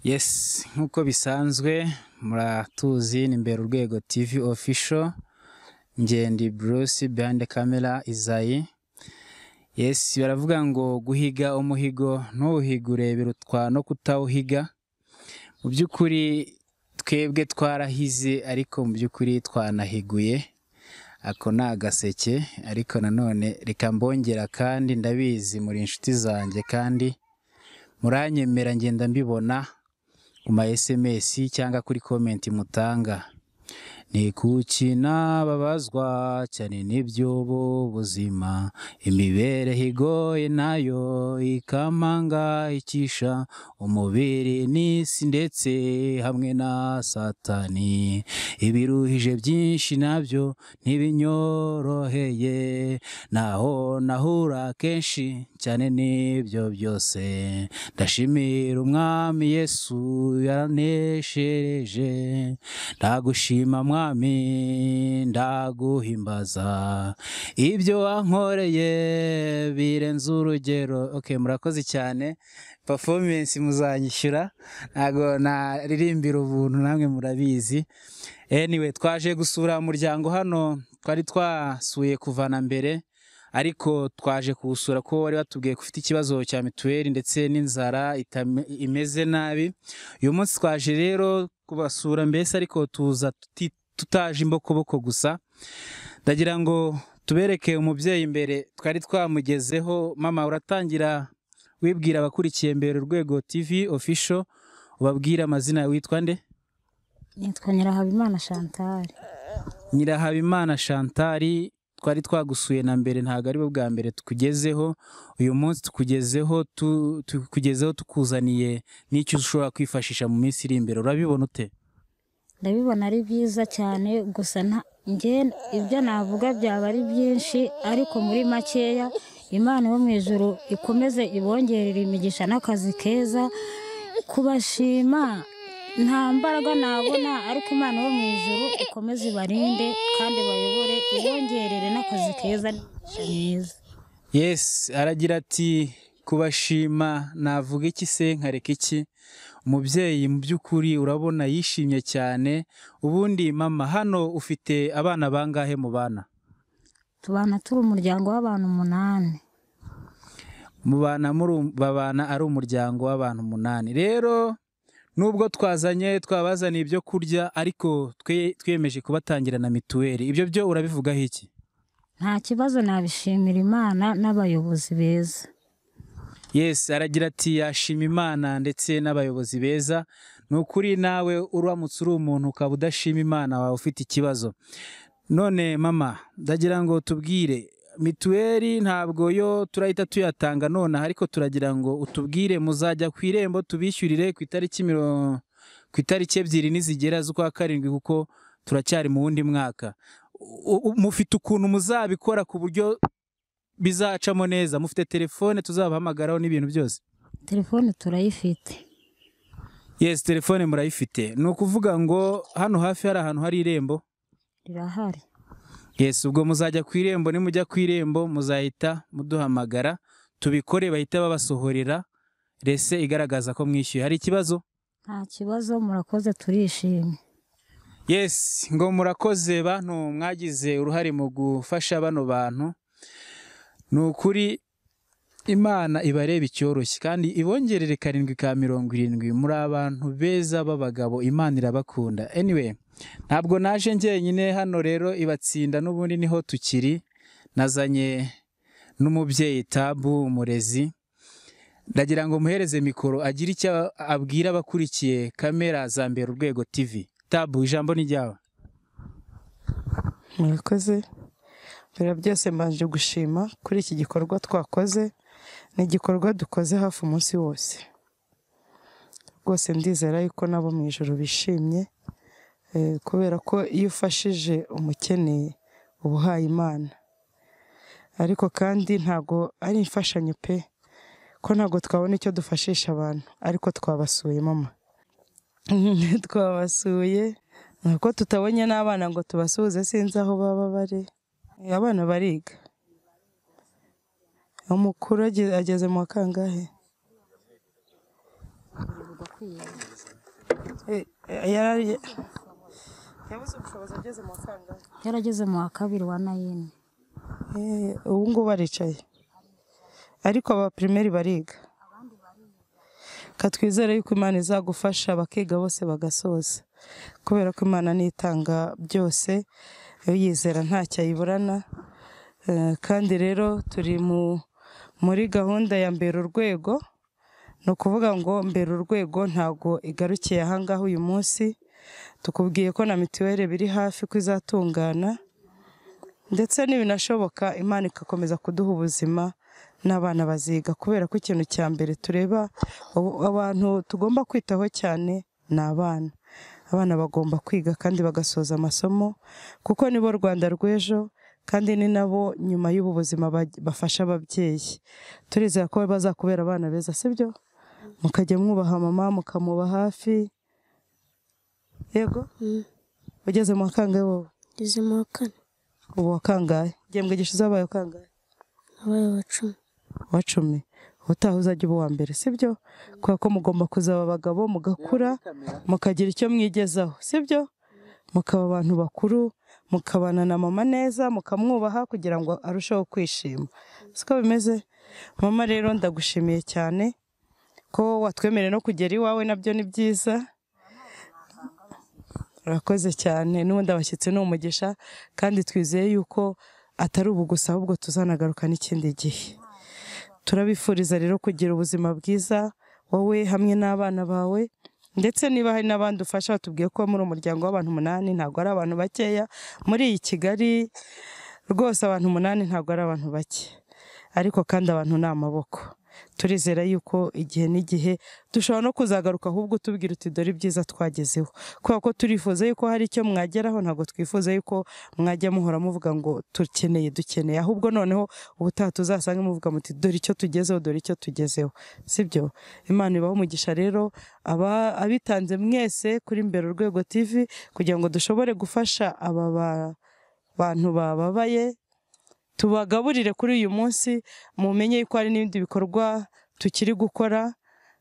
Yes, nkuko bisanzwe muratuzi ni Mbera Urwego TV official. Ngendi Bruce behind the camera Isayi. Yes, baravuga ngo guhiga umuhigo ntuhigure birutwa no kutawuhiga. Mu byukuri twebwe twarahize ariko mu byukuri twanahiguye. Ako nagaseke ariko nanone reka mbongera kandi ndabizi muri inshuti zanjye kandi muranyemera ngenda mbibona kuma SMS cyangwa kuri comment mutanga. Ni kuki babazwa cyane n'iby'ubu buzima, imibereho igoye nayo ikamanga ikisha umubiri n'isi ndetse hamwe na Satani. Ibiruhije byinshi nabyo ntibinyoroheye, naho nahura kenshi cyane n'ibyo byose. Ndashimira Umwami Yesu yaraneshereje, ndagushima Mwami ndaguhimbaza, ibyo wankoreye birenze urugero. Okay, murakoze cyane, performance muzanyishyura, ntago naririmbira ubuntu namwe murabizi. Anyway, twaje gusura umuryango hano, twari twasuye kuvana mbere ariko twaje kuwusura ko wari watubwiye kufite ikibazo cya mituweli ndetse n'inzara imeze nabi. Uyu munsi twaje rero kubasura mbese ariko tuza tutaje imbokoboko gusa. Ndagira ngo tubereke umubyeyi imbere twari twamugezeho. Mama, uratangira wibwira abakurikiye Mbera Urwego TV official, ubabwira amazina witwa nde? Nitwa Nyirahabimana Chantal. Nyirahabimana Chantal, twari twagusuye na mbere, ntago ari bwo bwa mbere tukugezeho. Uyu munsi tukugezeho tukuzaniye n'icyo ushobora kwifashisha mu minsi iri imbere. Urabibona ute? Ndabibona ari byiza cyane, gusa ibyo navuga byaba ari byinshi, ariko muri makeya Imana yo mu ijuru ikomeze ibongerera imigisha n'akazi keza. Kubashima nta mbaraga nabona, ariko Imana yo mu ijuru ikomeze ibarinde kandi bayobore, ibongerere n'akazi keza neza. Yes, aragira ati kubashima navuga iki se nkareka iki? Umubyeyi mu byukuri urabona yishimye cyane. Ubundi mama, hano ufite abana bangahe mu bana? Tubana turi umuryango w'abantu 8. Babana ari umuryango w'abantu 8. Rero nubwo twabazaniye ibyo kurya ariko twiyemeje kubatangira na mituweli. Ibyo byo urabivugaho iki? Nta kibazo, nabishimira Imana n'abayobozi beza. Yes, aragira ati yashima Imana ndetse n'abayobozi beza. Nukuri nawe uramutse uri umuntu ukaba udashima Imana wawe ufite ikibazo. None mama, ndagira ngo tubwire mituweli ntabwo yo turahita tuyatanga none, ariko turagira ngo utubwire muzajya ku irembo tubishyurire ku itariki 2 nizigera z'ukwa karindwi, kuko turacyari mu wundi mwaka. Mufite ukuntu muzabikora ku buryo bizacamo neza? Mufite telefone tuzabahamagaraho n'ibintu byose? Telefone turayifite. Yes, telefone murayifite. Ni ukuvuga ngo hano hafi hari ahantu hari irembo? Rirahari. Yes, ubwo muzajya ku irembo, nimujya ku irembo muzahita muduhamagara tubikore, bahita babasohorera rese igaragaza ko mwishyuye. Hari ikibazo? Nta kibazo, murakoze, turishimye. Yes, ngo murakoze bantu mwagize uruhare mu gufasha bano bantu. Nukuri Imana ibareba icyoroshye kandi ibongerere 770. Muri abantu beza b'abagabo, Imana irabakunda. Anyway, ntabwo naje njyenyine hano rero ibatsinda, n'ubundi niho tukiri. Nazanye n'umubyeyi Tabu, umurezi. Ndagira ngo muhereze mikoro agira icyo abwira abakurikiye kamera za Mbera Urwego TV. Tabu, ijambo ni ryawe. Murakoze. Mbere byose mbanje gushima kuri iki gikorwa twakoze. Ni igikorwa dukoze hafi umunsi wose. Rwose ndizera yuko nabo mu ijuru bishimye, kubera ko iyo ufashije umukene ubuhaye Imana. Ariko kandi ntago ari imfashanyo pe, ko ntago twabona icyo dufashisha abantu, ariko twabasuye mama. Twabasuye nuko tutabonye n'abana ngo tubasuhuze, sinzi aho baba bari. Abana bariga. Umukuru ageze mu kangahe? yabuze ubushobozi ageze mu kangahe? yarageze mu wa kabiri wa nayini. Ubu ngubu baricaye ariko aba pirimeri bariga. Katwizere yuko Imana izagufasha bakiga bose bagasoza, kubera ko Imana nitanga byose, yizera ntacyo ayiburana. Kandi rero turi muri gahunda ya mbere urwego. Ni ukuvuga ngo mbere urwego ntabwo igarukiye ahangaha uyu munsi. Tukubwiye ko na mituweli biri hafi ko izatungana, ndetse n'ibinashoboka Imana igakomeza kuduha ubuzima n'abana baziga, kubera ko ikintu cya mbere tureba abantu tugomba kwitaho cyane ni abana. Abana bagomba kwiga kandi bagasoza amasomo, kuko nibo Rwanda rw'ejo, kandi ni nabo nyuma y'ubu buzima bafasha ababyeyi. Turizera ko bazakubera abana beza, sibyo? Mukajya mwubaha mama, mukamuba hafi. Yego? Ugeze mu kangahe wowe? Ngeze mu wa kane. Ubu wa kangahe? Igihembwe gishize wabaye wa kangahe? Wabaye wa 10. Wa 10. Utaha uzajya uba uwa mbere, sibyo? Kubera ko mugomba kuzaba abagabo, mugakura, mukagira icyo mwigezaho, sibyo? Mukaba abantu bakuru, mukabana na mama neza, mukamwubaha kugira ngo arusheho kwishima. Siko bimeze? Mama rero ndagushimiye cyane ko watwemereye no kugera iwawe, nabyo ni byiza. Urakoze cyane, n'ubundi abashyitsi ni umugisha, kandi twizeye yuko atari ubu gusa, ahubwo tuzanagaruka n'ikindi gihe. Turabifuriza rero kugira ubuzima bwiza, wowe hamwe n'abana bawe, ndetse niba hari n'abandi ufasha. Batubwiye ko muri umuryango w'abantu 8, ntabwo ari abantu bakeya muri iyi Kigali rwose. Abantu 8 ntabwo ari abantu bake, ariko kandi abantu ni amaboko. Turizera yuko igihe n'igihe dushobora no kuzagaruka, ahubwo tubwira uti dore ibyiza twagezeho, kubera ko turifuza yuko hari icyo mwageraho. Ntabwo twifuza yuko mwajya muhora muvuga ngo dukeneye, ahubwo noneho ubutaha tuzasanga muvuga muti dore icyo tugezeho, dore icyo tugezeho, sibyo? Imana ibaho umugisha rero abitanze mwese kuri Mbere Urwego TV, kugira ngo dushobore gufasha aba bantu bababaye, tubagaburire kuri uyu munsi. Mumenye yuko hari n'ibindi bikorwa tukiri gukora,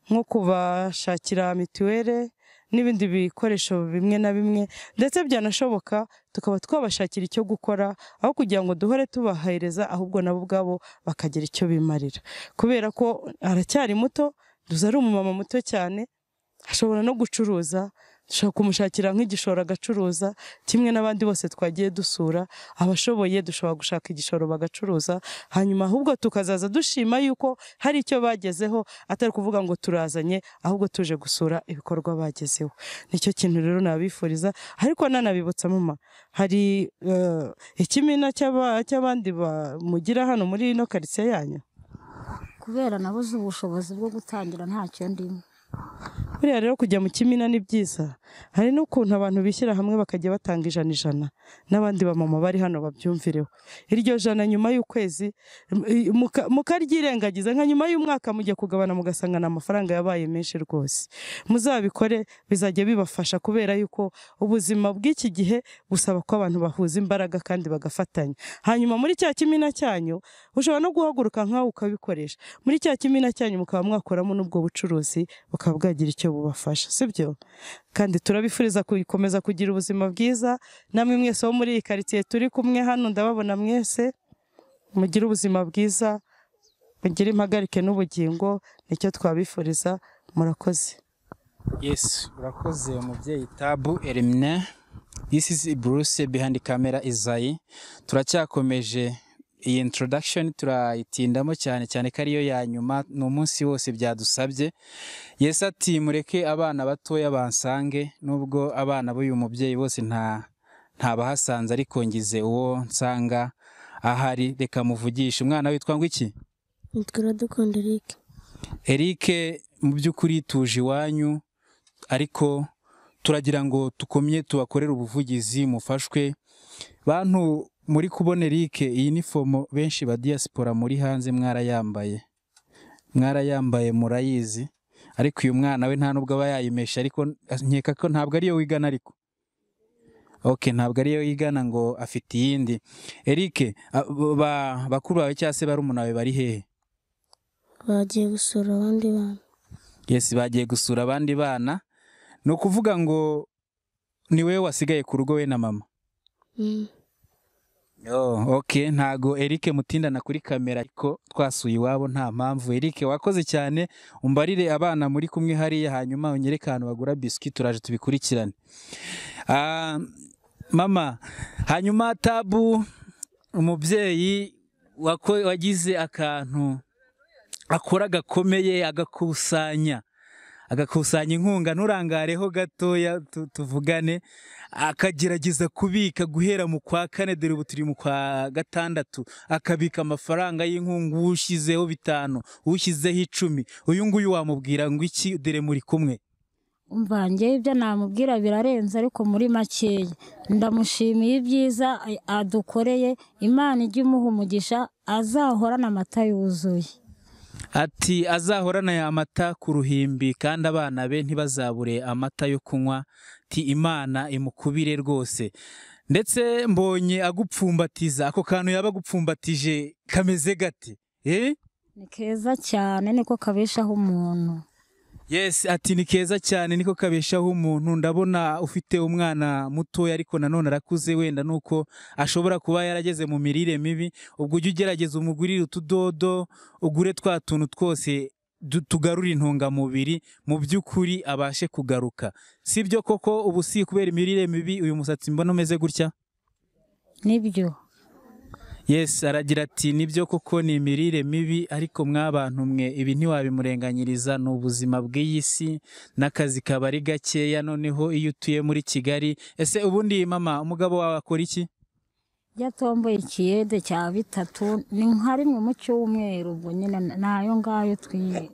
nko kubashakira mituweli n'ibindi bikoresho bimwe na bimwe, ndetse byanashoboka tukaba twabashakira icyo gukora, aho kugira ngo duhore tubahereza, ahubwo nabo ubwabo bakagira icyo bimarira, kubera ko aracyari muto. Duza ari umumama muto cyane, ashobora no gucuruza. Dushobora kumushakira nk'igishoro agacuruza, kimwe n'abandi bose twagiye dusura. Abashoboye dushobora gushaka igishoro bagacuruza, hanyuma ahubwo tukazaza dushima yuko hari icyo bagezeho, atari kuvuga ngo turazanye, ahubwo tuje gusura ibikorwa bagezeho. Nicyo kintu rero nabifuriza. Ariko nanabibutsa mama, hari ikimina cy'abandi mugira hano muri ino karitsiye yanyu? Kubera nabuze ubushobozi bwo gutangira, ntacyo ndimo. Buriya rero kujya mu kimina ni byiza. Hari n'ukuntu abantu bishyira hamwe bakajya batanga 100 n'abandi bamama bari hano babyumvireho. Iryo jana nyuma y'ukwezi mukaryirengagiza, nka nyuma y'umwaka mujye kugabana mugasanga amafaranga yabaye menshi rwose. Muzabikore, bizajya bibafasha, kubera yuko ubuzima bw'iki gihe busaba ko abantu bahuza imbaraga kandi bagafatanya. Hanyuma muri cya kimina cyanyu ushobora no guhaguruka nkawe ukabikoresha. Muri cya kimina cyanyu mukaba mwakoramo n'ubwo bucuruzi, bukaba bwagira icyo bubafasha, sibyo? Kandi turabifuriza gukomeza kugira ubuzima bwiza. Namwe mwese wo muri iyi karitsiye turi kumwe hano, ndababona mwese, mugire ubuzima bwiza, mugire impagarike n'ubugingo. Nicyo twabifuriza. Murakoze. Yes, urakoze umubyeyi Tabu Elimne. This is Bruce, behind camera Isayi. Turacyakomeje iyi introduction, turayitindamo cyane cyane ko ariyo ya nyuma, n'umunsi wose byadusabye. Yes ati mureke abana batoya bansange, nubwo abana b'uyu mubyeyi bose nta bahasanze, ariko ngize uwo nsanga ahari, reka muvugisha. Umwana witwa ngo iki? Nitwa Dukunda Eric. Eric, mu by'ukuri tuje iwanyu, ariko turagira ngo tukomye tubakorere ubuvugizi, mufashwe. Bantu muri kubona Eric, iyi uniform benshi ba diaspora muri hanze mwarayambaye murayizi, ariko uyu mwana we nta nubwo aba yayimesha, ariko nkeka ko ntabwo ariyo wigana. Ariko okay, ntabwo ariyo yigana, ngo afite iyindi. Eric, bakuru bawe cyangwa se barumuna bawe bari hehe? Bagiye gusura abandi bana. Yes, bagiye gusura abandi bana. Ni ukuvuga ngo ni wowe wasigaye ku rugo we na mama. Okay, ntago Eric mutindana kuri kamera ariko twasuye iwabo nta mpamvu. Eric wakoze cyane, umbarire abana muri kumwe hariya hanyuma unyereke ahantu bagura biscuit turaje tubikurikirane. Mama, hanyuma Tabu umubyeyi wagize akantu akora gakomeye agakusanya inkunga, nturangareho gatoya tuvugane, akagerageza kubika guhera mu kwa 4 dore ubu turi mu kwa 6, akabika amafaranga y'inkunga, ushyizeho 5, ushyizeho 10, uyu nguyu wamubwira ngo iki dore muri kumwe? Umva njye ibyo namubwira birarenze, ariko muri makeya ndamushimiye ibyiza adukoreye. Imana ijye imuha umugisha, azahorana amata yuzuye. Ati azahorana ya mata ku ruhimbi kandi abana be ntibazabure amata yo kunywa. Ti Imana imukubire rwose. Ndetse mbonye agupfumbatiza, ako kantu yaba gupfumbatije kameze gate? Ni keza cyane, niko kabeshaho umuntu. Yes, ati ni keza cyane niko kabeshaho umuntu. Ndabona ufite umwana muto ariko nanone arakuze, wenda nuko ashobora kuba yarageze mu mirire mibi. Ubwo ujye ugerageza umugurire utudodo, ugure twa tuntu twose tugarura intungamubiri, mu by'ukuri abashe kugaruka. Sibyo koko ubu si kubera imirire mibi uyu musatsi mbona umeze gutya? Nibyo. Yes, aragira ati nibyo koko ni imirire mibi, ariko mwabantu mwe ibi ntiwabimurenganyiriza, ni ubuzima bw'iyi si n'akazi kaba ari gakeya. Noneho iyo utuye muri Kigali, ese ubundi mama umugabo wawe akora iki? Yatomboye ikiyede cya 3, ni nka rimwe mu cyumweru, ubwo nyine nayo ngayo twiye.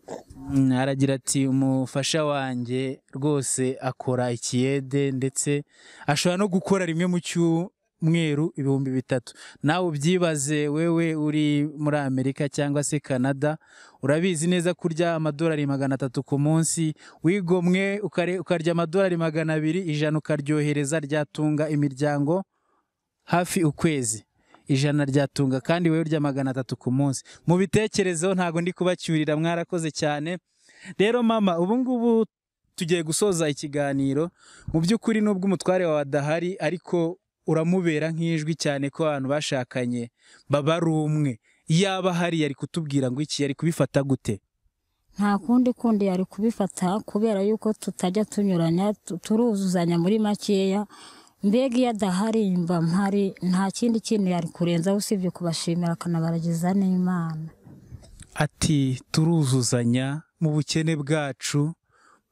Aragira ati umufasha wanjye rwose akora ikiyede, ndetse ashobora no gukora rimwe mu cyumweru 3,000. Nawe ubyibaze, wewe uri muri Amerika cyangwa se Canada, urabizi neza kurya amadolari 300 ku munsi, wigomwe ukarya amadolari 200, 100 ukaryohereza, ryatunga imiryango hafi ukwezi. 100 ryatunga kandi wewe urya 300 ku munsi. Mu bitekerezo ntago ndi kubacyurira, mwarakoze cyane. Rero mama, ubu ngubu tugiye gusoza ikiganiro. Mu by'ukuri nubwo umutware wawe adahari, ariko uramubera nk'ijwi cyane ko abantu bashakanye baba ari umwe. Yaba hari yari kutubwira ngo iki, yari kubifata gute? Nta kundi yari kubifata, kubera yuko tutajya tunyuranya, turuzuzanya muri makeya. Mbega iyo adahari mba mpari, nta kindi kintu yari kurenza usibye kubashimira akanabaragiza n'Imana. Ati turuzuzanya mu bukene bwacu.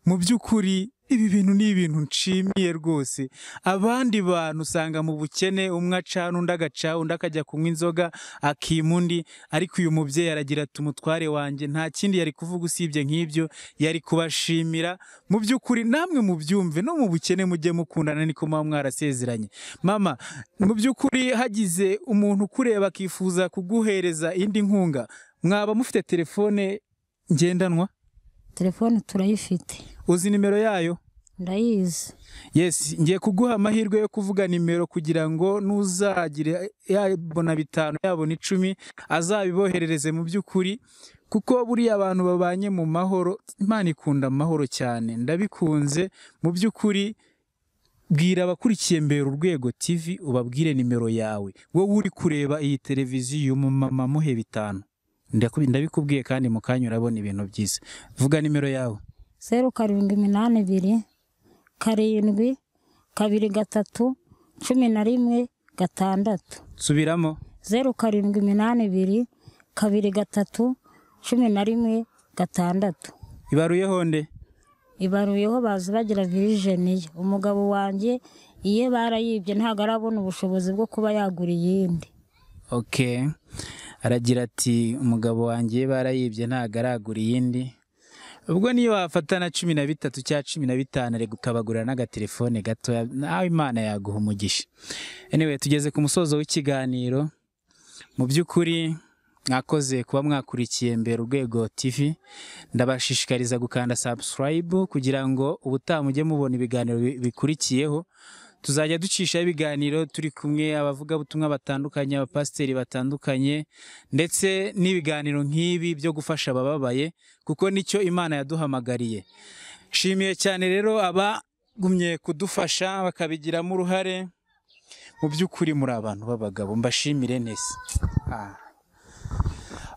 Mu by'ukuri ibi bintu ni ibintu nshimiye rwose. Abandi bantu usanga mu bukene, umwe acana undi agaca, undi akajya kunywa inzoga akima undi, ariko uyu mubyeyi aragira ati umutware wanjye nta kindi yari kuvuga usibye nk'ibyo, yari kubashimira. Mu by'ukuri namwe mubyumve, no mu bukene mujye mukundana, niko muba mwarasezeranye. Mama, mu by'ukuri hagize umuntu kureba akifuza kuguhereza indi nkunga, mwaba mufite telefone ngendanwa? Telefone turayifite. Uzi nimero yayo? Ndayizi. Yes, ngiye kuguha amahirwe yo kuvuga nimero kugira ngo nuzagire yabona 5 yabona 10 azabiboherereze. Mu by'ukuri kuko buriya abantu babanye mu mahoro, Imana ikunda amahoro cyane, ndabikunze. Mu by'ukuri bwira abakurikiye Mbera Urwego TV, ubabwire nimero yawe. Wowe uri kureba iyi televiziyo, mama muhe 5. Ndabikubwiye kandi mukanya urabona ibintu byiza. Vuga nimero yawe. 0782 7 2 3 11 6. Subiramo. 0782 2 3 11 6. Ibaruyeho nde? Ibaruyeho bazi bagira Virginia. Umugabo wanjye iye barayibye, ntago arabona ubushobozi bwo kuba yagura iyindi. Okay. Aragira ati umugabo wanjye barayibye ntago aragura iyindi. Ubwo niyo wafatana 13 cya 15 ari gukabagura n'agatelefone gato, nawe Imana yaguha umugisha. Anyway, tugeze ku musozo w'ikiganiro. Mu by'ukuri mwakoze kuba mwakurikiye Mbera Urwego TV. Ndabashishikariza gukanda subscribe kugira ngo ubutaha mujye mubona ibiganiro bikurikiyeho. tuzajya ducisha ibiganiro turi kumwe, abavugabutumwa batandukanye, abapasiteri batandukanye, ndetse n'ibiganiro nk'ibi byo gufasha abababaye, kuko nicyo Imana yaduhamagariye. Shimiye cyane rero abagumye kudufasha bakabigiramo uruhare. Mu by'ukuri muri abantu b'abagabo, mbashimire neza.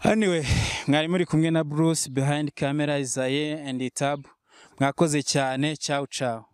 Anyway, mwari muri kumwe na Bruce, behind camera Isaie and Itabu. Mwakoze cyane. Ciao ciao.